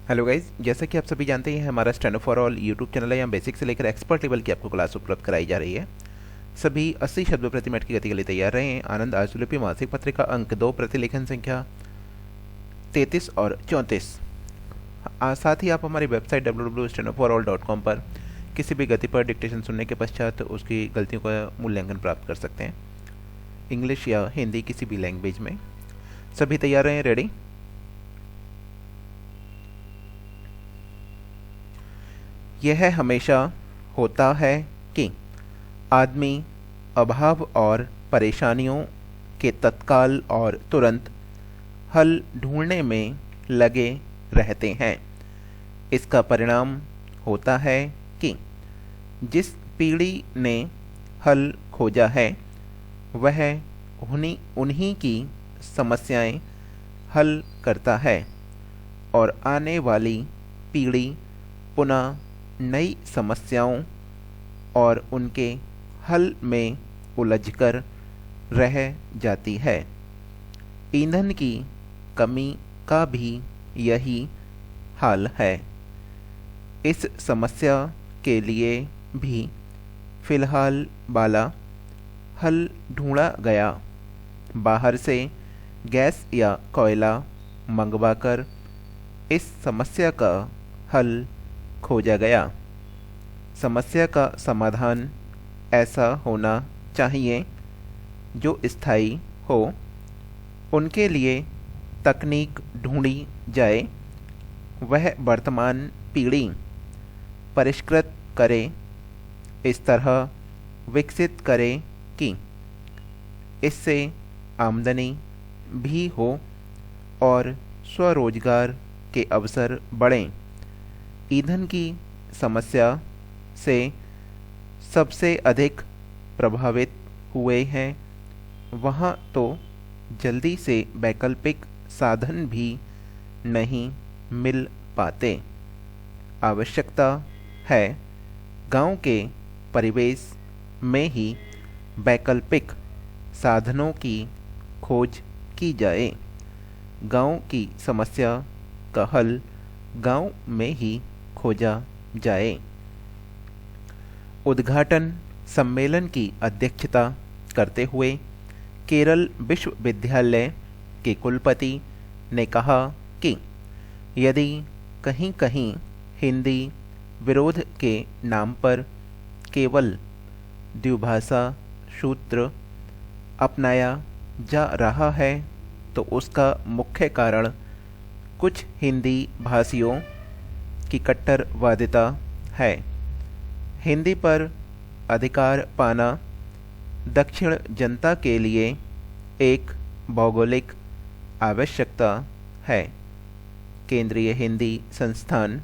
Hello guys, जैसा कि आप सभी जानते हैं हमारा stand for all YouTube channel है। यहाँ बेसिक से लेकर एक्सपर्ट लेवल की आपको क्लास उपलब्ध कराई जा रही है। सभी 80 शब्द प्रति मिनट की गति के लिए तैयार रहें। आनंद आशुलिपि मासिक पत्रिका अंक 2 प्रतिलेखन संख्या 33 और 34। साथ ही आप हमारी वेबसाइट www.standupforall.com पर किसी भी गति पर डिक्टेशन सुनने के पश्चात उसकी गलतियों का मूल्यांकन प्राप्त कर सकते हैं, इंग्लिश या हिंदी किसी भी लैंग्वेज में। सभी तैयार रहें, रेडी। यह हमेशा होता है कि आदमी अभाव और परेशानियों के तत्काल और तुरंत हल ढूंढने में लगे रहते हैं। इसका परिणाम होता है कि जिस पीढ़ी ने हल खोजा है वह उन्हीं की समस्याएं हल करता है और आने वाली पीढ़ी पुनः नई समस्याओं और उनके हल में उलझकर रह जाती है। ईंधन की कमी का भी यही हाल है। इस समस्या के लिए भी फिलहाल वाला हल ढूंढा गया। बाहर से गैस या कोयला मंगवाकर इस समस्या का हल खोजा गया। समस्या का समाधान ऐसा होना चाहिए जो स्थायी हो। उनके लिए तकनीक ढूंढी जाए। वह वर्तमान पीढ़ी परिष्कृत करे, इस तरह विकसित करे कि इससे आमदनी भी हो और स्वरोजगार के अवसर बढ़ें। ईंधन की समस्या से सबसे अधिक प्रभावित हुए हैं वहाँ तो जल्दी से वैकल्पिक साधन भी नहीं मिल पाते। आवश्यकता है गांव के परिवेश में ही वैकल्पिक साधनों की खोज की जाए। गांव की समस्या का हल गांव में ही खोजा जाए। उद्घाटन सम्मेलन की अध्यक्षता करते हुए केरल विश्वविद्यालय के कुलपति ने कहा कि यदि कहीं कहीं हिंदी विरोध के नाम पर केवल द्विभाषा सूत्र अपनाया जा रहा है तो उसका मुख्य कारण कुछ हिंदी भाषियों की कट्टरवादिता है। हिंदी पर अधिकार पाना दक्षिण जनता के लिए एक भौगोलिक आवश्यकता है। केंद्रीय हिंदी संस्थान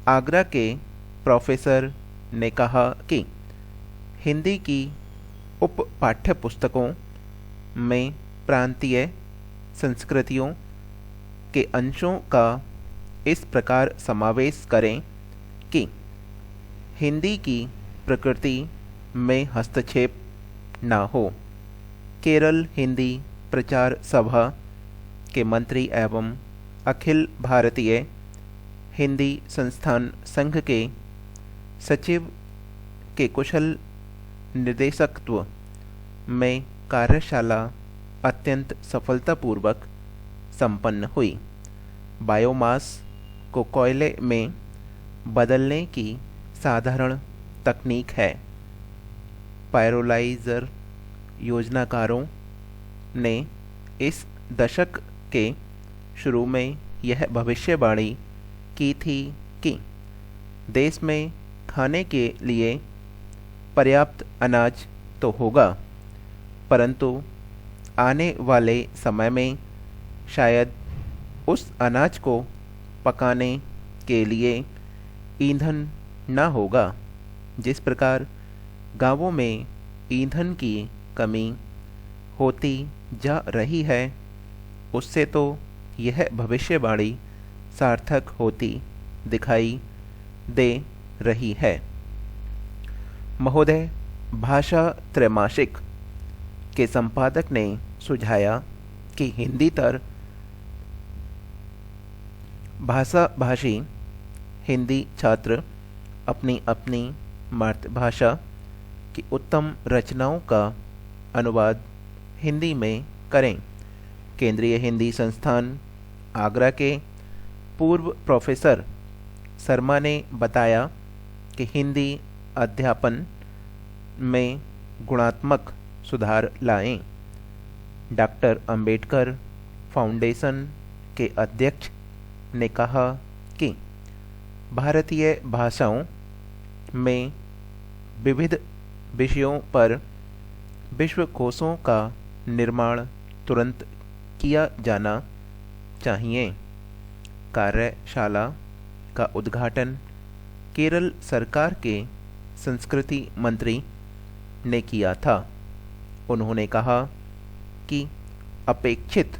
आगरा के प्रोफेसर ने कहा कि हिंदी की उप पाठ्य पुस्तकों में प्रांतीय संस्कृतियों के अंशों का इस प्रकार समावेश करें कि हिंदी की प्रकृति में हस्तक्षेप न हो। केरल हिंदी प्रचार सभा के मंत्री एवं अखिल भारतीय हिंदी संस्थान संघ के सचिव के कुशल निर्देशकत्व में कार्यशाला अत्यंत सफलतापूर्वक संपन्न हुई। बायोमास को कोयले में बदलने की साधारण तकनीक है। पायरोलाइजर योजनाकारों ने इस दशक के शुरू में यह भविष्यवाणी की थी कि देश में खाने के लिए पर्याप्त अनाज तो होगा, परंतु आने वाले समय में शायद उस अनाज को पकाने के लिए ईंधन न होगा। जिस प्रकार गांवों में ईंधन की कमी होती जा रही है उससे तो यह भविष्यवाणी सार्थक होती दिखाई दे रही है। महोदय, भाषा त्रैमासिक के संपादक ने सुझाया कि हिंदीतर भाषा भाषी हिंदी छात्र अपनी अपनी मातृभाषा की उत्तम रचनाओं का अनुवाद हिंदी में करें। केंद्रीय हिंदी संस्थान आगरा के पूर्व प्रोफेसर शर्मा ने बताया कि हिंदी अध्यापन में गुणात्मक सुधार लाएं। डॉक्टर अंबेडकर फाउंडेशन के अध्यक्ष ने कहा कि भारतीय भाषाओं में विविध विषयों पर विश्वकोशों का निर्माण तुरंत किया जाना चाहिए। कार्यशाला का उद्घाटन केरल सरकार के संस्कृति मंत्री ने किया था। उन्होंने कहा कि अपेक्षित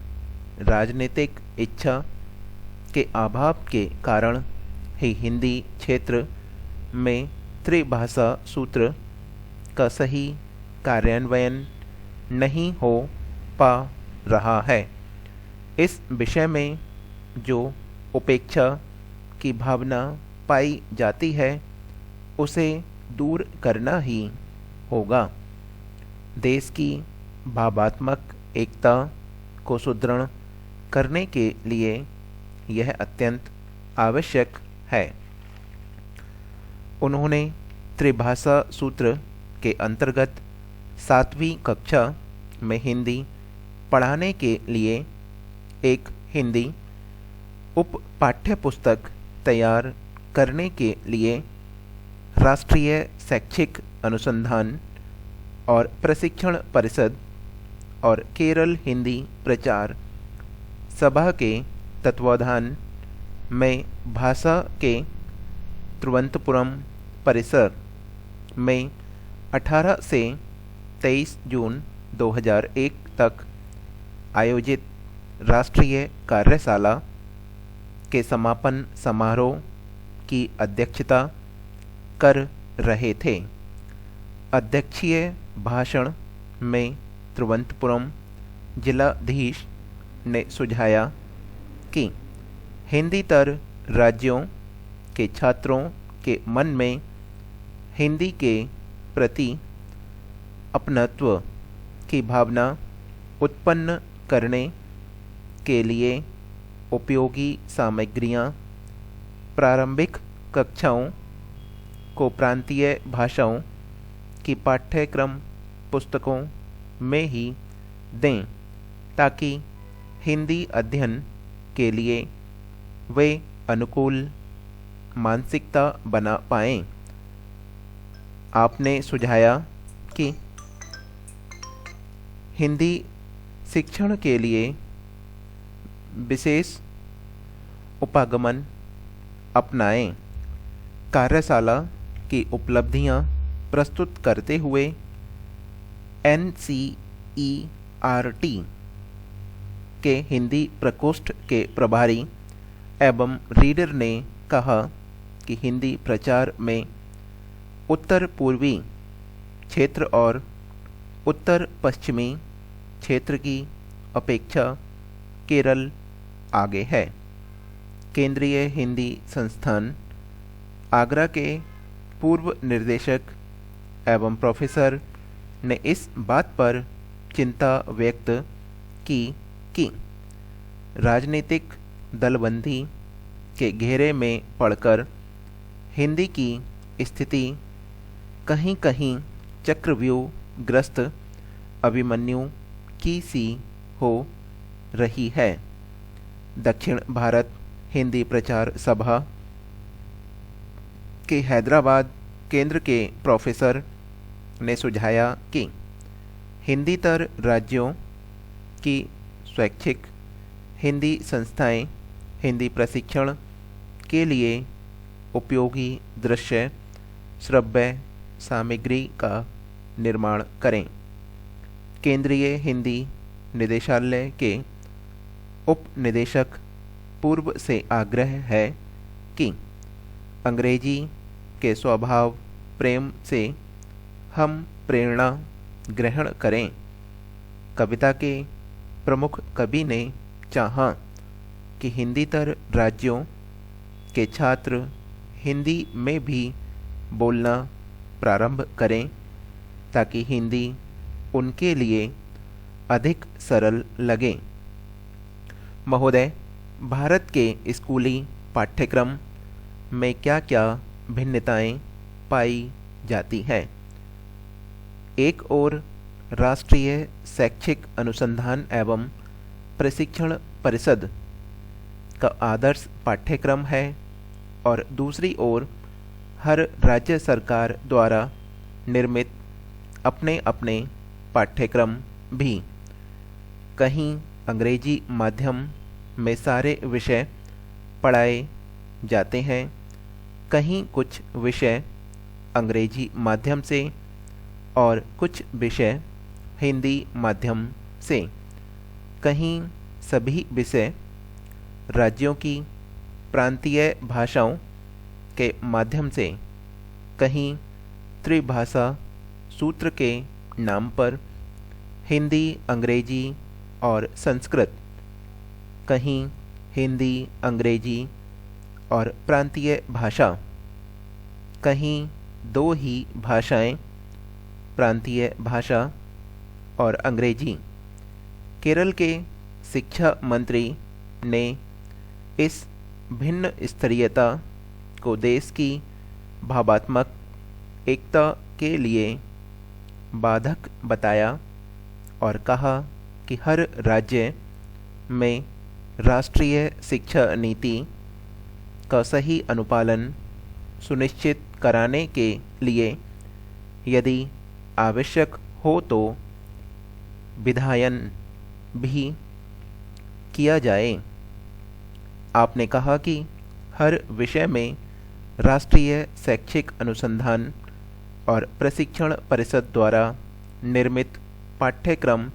राजनीतिक इच्छा के अभाव के कारण ही हिंदी क्षेत्र में त्रिभाषा सूत्र का सही कार्यान्वयन नहीं हो पा रहा है। इस विषय में जो उपेक्षा की भावना पाई जाती है उसे दूर करना ही होगा। देश की भावात्मक एकता को सुदृढ़ करने के लिए यह अत्यंत आवश्यक है। उन्होंने त्रिभाषा सूत्र के अंतर्गत 7वीं कक्षा में हिंदी पढ़ाने के लिए एक हिंदी उप पाठ्य पुस्तक तैयार करने के लिए राष्ट्रीय शैक्षिक अनुसंधान और प्रशिक्षण परिषद और केरल हिंदी प्रचार सभा के तत्वाधान में भाषा के तिरुवनंतपुरम परिसर में 18 से 23 जून 2001 तक आयोजित राष्ट्रीय कार्यशाला के समापन समारोह की अध्यक्षता कर रहे थे। अध्यक्षीय भाषण में तिरुवनंतपुरम जिलाधीश ने सुझाया कि हिंदीतर राज्यों के छात्रों के मन में हिंदी के प्रति अपनत्व की भावना उत्पन्न करने के लिए उपयोगी सामग्रियां प्रारंभिक कक्षाओं को प्रांतीय भाषाओं की पाठ्यक्रम पुस्तकों में ही दें ताकि हिंदी अध्ययन के लिए वे अनुकूल मानसिकता बना पाएं। आपने सुझाया कि हिंदी शिक्षण के लिए विशेष उपागमन अपनाएं। कार्यशाला की उपलब्धियां प्रस्तुत करते हुए NCERT के हिंदी प्रकोष्ठ के प्रभारी एवं रीडर ने कहा कि हिंदी प्रचार में उत्तर पूर्वी क्षेत्र और उत्तर पश्चिमी क्षेत्र की अपेक्षा केरल आगे है। केंद्रीय हिंदी संस्थान आगरा के पूर्व निदेशक एवं प्रोफेसर ने इस बात पर चिंता व्यक्त की कि राजनीतिक दलबंदी के घेरे में पड़कर हिंदी की स्थिति कहीं कहीं चक्रव्यूह ग्रस्त अभिमन्यु की सी हो रही है। दक्षिण भारत हिंदी प्रचार सभा के हैदराबाद केंद्र के प्रोफेसर ने सुझाया कि हिंदीतर राज्यों की स्वैच्छिक हिंदी संस्थाएं हिंदी प्रशिक्षण के लिए उपयोगी दृश्य श्रव्य सामग्री का निर्माण करें। केंद्रीय हिंदी निदेशालय के उप निदेशक पूर्व से आग्रह है कि अंग्रेजी के स्वभाव प्रेम से हम प्रेरणा ग्रहण करें। कविता के प्रमुख कवि ने चाहा कि हिंदीतर राज्यों के छात्र हिंदी में भी बोलना प्रारंभ करें ताकि हिंदी उनके लिए अधिक सरल लगे। महोदय, भारत के स्कूली पाठ्यक्रम में क्या क्या भिन्नताएं पाई जाती हैं? एक ओर राष्ट्रीय शैक्षिक अनुसंधान एवं प्रशिक्षण परिषद का आदर्श पाठ्यक्रम है और दूसरी ओर हर राज्य सरकार द्वारा निर्मित अपने अपने पाठ्यक्रम भी। कहीं अंग्रेजी माध्यम में सारे विषय पढ़ाए जाते हैं, कहीं कुछ विषय अंग्रेजी माध्यम से और कुछ विषय हिंदी माध्यम से, कहीं सभी विषय राज्यों की प्रांतीय भाषाओं के माध्यम से, कहीं त्रिभाषा सूत्र के नाम पर हिंदी, अंग्रेजी और संस्कृत, कहीं हिंदी, अंग्रेजी और प्रांतीय भाषा, कहीं दो ही भाषाएं, प्रांतीय भाषा और अंग्रेजी। केरल के शिक्षा मंत्री ने इस भिन्न स्तरीयता को देश की भावात्मक एकता के लिए बाधक बताया और कहा कि हर राज्य में राष्ट्रीय शिक्षा नीति का सही अनुपालन सुनिश्चित कराने के लिए यदि आवश्यक हो तो विधायन भी किया जाए। आपने कहा कि हर विषय में राष्ट्रीय शैक्षिक अनुसंधान और प्रशिक्षण परिषद द्वारा निर्मित पाठ्यक्रम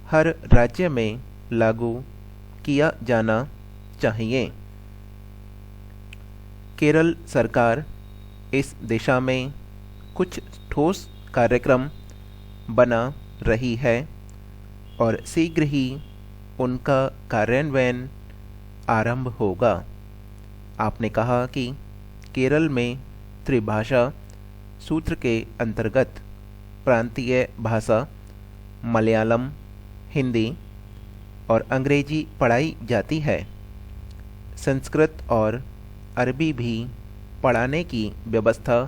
हर राज्य में लागू किया जाना चाहिए। केरल सरकार इस दिशा में कुछ ठोस कार्यक्रम बना रही है और शीघ्र ही उनका कार्यान्वयन आरंभ होगा। आपने कहा कि केरल में त्रिभाषा सूत्र के अंतर्गत प्रांतीय भाषा मलयालम, हिंदी और अंग्रेजी पढ़ाई जाती है। संस्कृत और अरबी भी पढ़ाने की व्यवस्था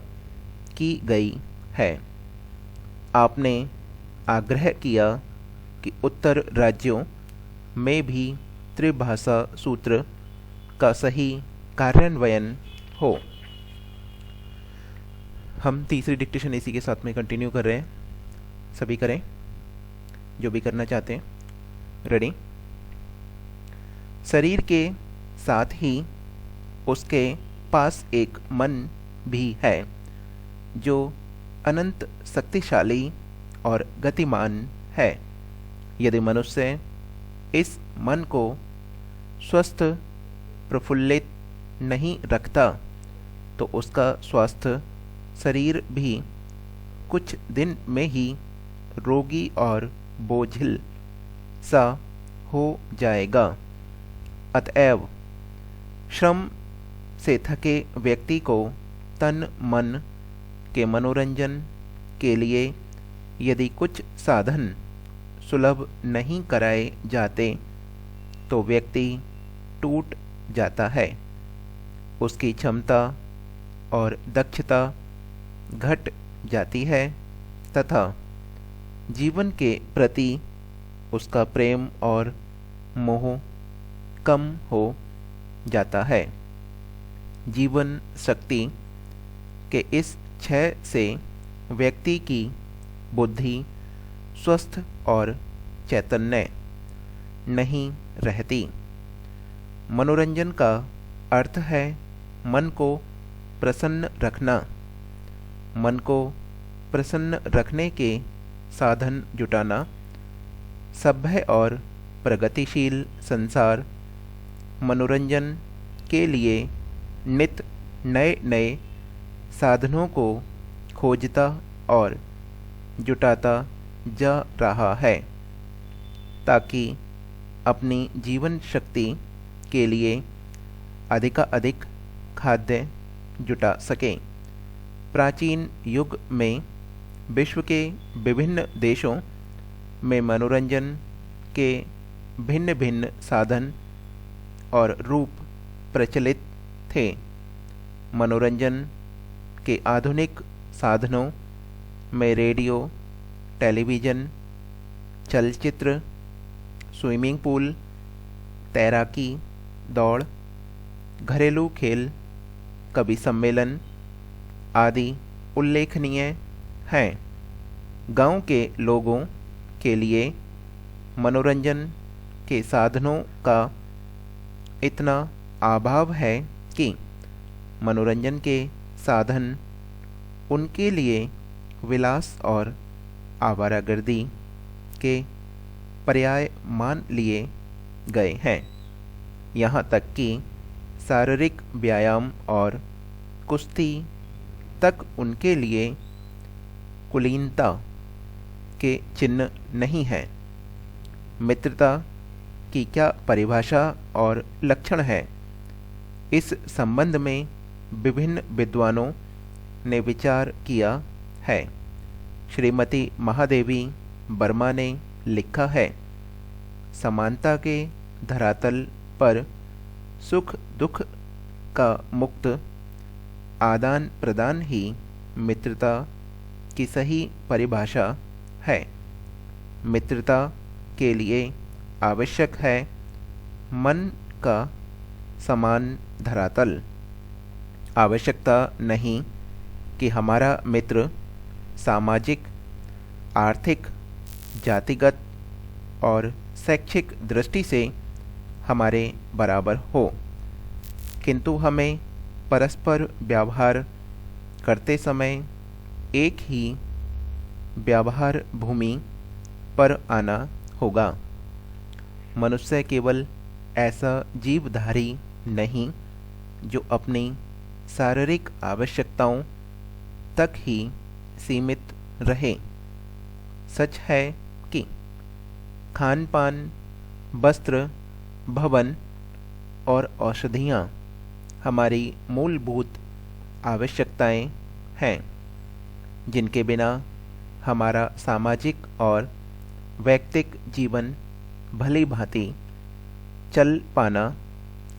की गई है। आपने आग्रह किया कि उत्तर राज्यों में भी त्रिभाषा सूत्र का सही कार्यान्वयन हो। हम तीसरी डिक्टेशन इसी के साथ में कंटिन्यू कर रहे हैं, सभी करें जो भी करना चाहते हैं। रेडी। शरीर के साथ ही उसके पास एक मन भी है जो अनंत शक्तिशाली और गतिमान है। यदि मनुष्य इस मन को स्वस्थ प्रफुल्लित नहीं रखता तो उसका स्वास्थ्य शरीर भी कुछ दिन में ही रोगी और बोझिल सा हो जाएगा। अतएव श्रम से थके व्यक्ति को तन मन के मनोरंजन के लिए यदि कुछ साधन सुलभ नहीं कराए जाते तो व्यक्ति टूट जाता है, उसकी क्षमता और दक्षता घट जाती है तथा जीवन के प्रति उसका प्रेम और मोह कम हो जाता है। जीवन शक्ति के इस क्षय से व्यक्ति की बुद्धि स्वस्थ और चैतन्य नहीं रहती। मनोरंजन का अर्थ है मन को प्रसन्न रखना। मन को प्रसन्न रखने के साधन जुटाना। सभ्य और प्रगतिशील संसार मनोरंजन के लिए नित नए नए साधनों को खोजता और जुटाता जा रहा है ताकि अपनी जीवन शक्ति के लिए अधिकाधिक खाद्य जुटा सकें। प्राचीन युग में विश्व के विभिन्न देशों में मनोरंजन के भिन्न भिन्न साधन और रूप प्रचलित थे। मनोरंजन के आधुनिक साधनों में रेडियो, टेलीविज़न, चलचित्र, स्विमिंग पूल, तैराकी, दौड़, घरेलू खेल, कवि सम्मेलन आदि उल्लेखनीय हैं। गांव के लोगों के लिए मनोरंजन के साधनों का इतना अभाव है कि मनोरंजन के साधन उनके लिए विलास और आवारागर्दी के पर्याय मान लिए गए हैं। यहाँ तक कि शारीरिक व्यायाम और कुश्ती तक उनके लिए कुलीनता के चिन्ह नहीं है। मित्रता की क्या परिभाषा और लक्षण है? इस संबंध में विभिन्न विद्वानों ने विचार किया है। श्रीमती महादेवी वर्मा ने लिखा है, समानता के धरातल पर सुख दुख का मुक्त आदान प्रदान ही मित्रता की सही परिभाषा है। मित्रता के लिए आवश्यक है मन का समान धरातल। आवश्यकता नहीं कि हमारा मित्र सामाजिक, आर्थिक, जातिगत और शैक्षिक दृष्टि से हमारे बराबर हो, किंतु हमें परस्पर व्यवहार करते समय एक ही व्यवहार भूमि पर आना होगा। मनुष्य केवल ऐसा जीवधारी नहीं जो अपनी शारीरिक आवश्यकताओं तक ही सीमित रहे। सच है कि खान पान, वस्त्र, भवन और औषधियाँ हमारी मूलभूत आवश्यकताएं हैं, जिनके बिना हमारा सामाजिक और वैयक्तिक जीवन भली भांति चल पाना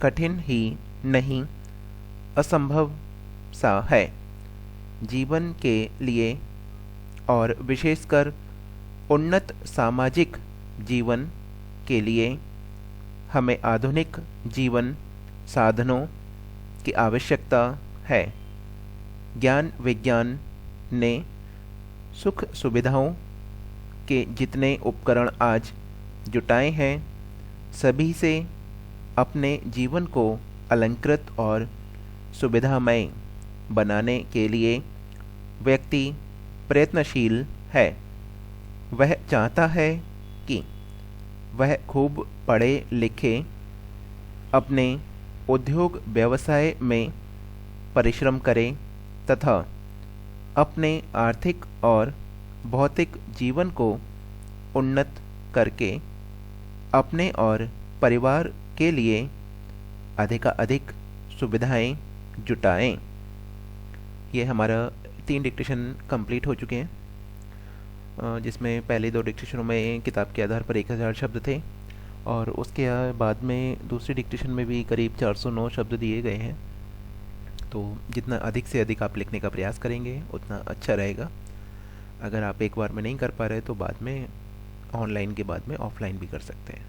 कठिन ही नहीं, असंभव सा है। जीवन के लिए और विशेषकर उन्नत सामाजिक जीवन के लिए हमें आधुनिक जीवन साधनों की आवश्यकता है। ज्ञान विज्ञान ने सुख सुविधाओं के जितने उपकरण आज जुटाए हैं, सभी से अपने जीवन को अलंकृत और सुविधामय बनाने के लिए व्यक्ति प्रयत्नशील है। वह चाहता है कि वह खूब पढ़े लिखे, अपने उद्योग व्यवसाय में परिश्रम करे तथा अपने आर्थिक और भौतिक जीवन को उन्नत करके अपने और परिवार के लिए अधिकाधिक सुविधाएं जुटाएं। ये हमारा 3 डिक्टेशन कंप्लीट हो चुके हैं, जिसमें पहले 2 डिक्टेशनों में किताब के आधार पर 1000 शब्द थे और उसके बाद में दूसरी डिक्टेशन में भी करीब 409 शब्द दिए गए हैं। तो जितना अधिक से अधिक आप लिखने का प्रयास करेंगे उतना अच्छा रहेगा। अगर आप एक बार में नहीं कर पा रहे तो बाद में ऑनलाइन के बाद में ऑफलाइन भी कर सकते हैं।